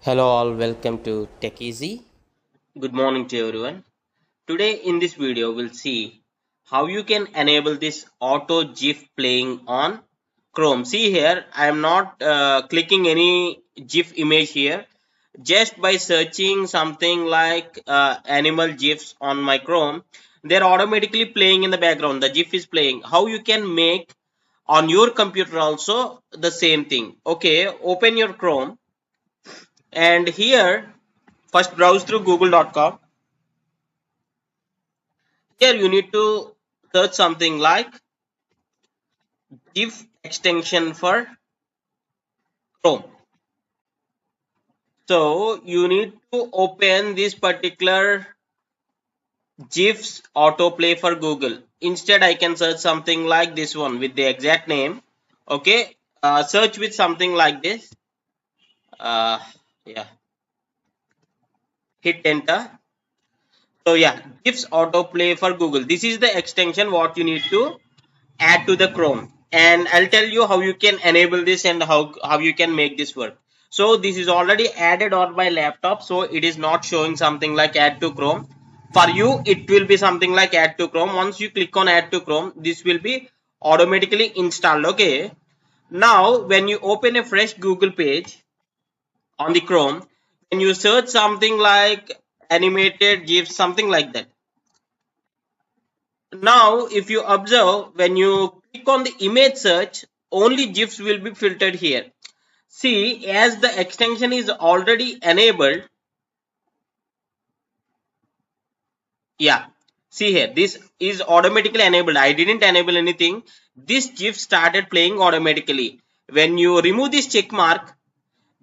Hello all, welcome to Tech Easy. Good morning to everyone. Today in this video we'll see how you can enable this auto GIF playing on Chrome. See here, I am not clicking any GIF image here. Just by searching something like animal GIFs on my Chrome, they're automatically playing in the background. The GIF is playing. How you can make on your computer also the same thing. Okay, open your Chrome. And here, first browse through google.com. Here you need to search something like GIF extension for Chrome. So you need to open this particular GIFs autoplay for Google. Instead, I can search something like this one with the exact name. Okay, search with something like this. Yeah, hit enter. So yeah, GIFs autoplay for Google. This is the extension what you need to add to the Chrome, and I'll tell you how you can enable this and how you can make this work. So this is already added on my laptop, so it is not showing something like add to Chrome. For you it will be something like add to Chrome. Once you click on add to Chrome, this will be automatically installed. Okay, now when you open a fresh Google page on the Chrome, when you search something like animated GIFs, something like that. Now if you observe, when you click on the image search, only GIFs will be filtered here. See, as the extension is already enabled, yeah, see here, this is automatically enabled. I didn't enable anything. This GIF started playing automatically. When you remove this check mark,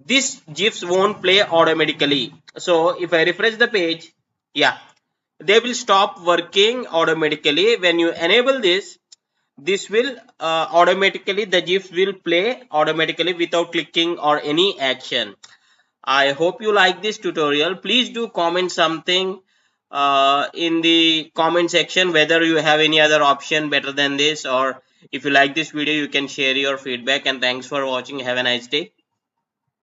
this GIFs won't play automatically. So if I refresh the page, yeah, they will stop working automatically. When you enable this, this will automatically, the GIF will play automatically without clicking or any action. I hope you like this tutorial. Please do comment something in the comment section whether you have any other option better than this, or if you like this video you can share your feedback. And thanks for watching. Have a nice day.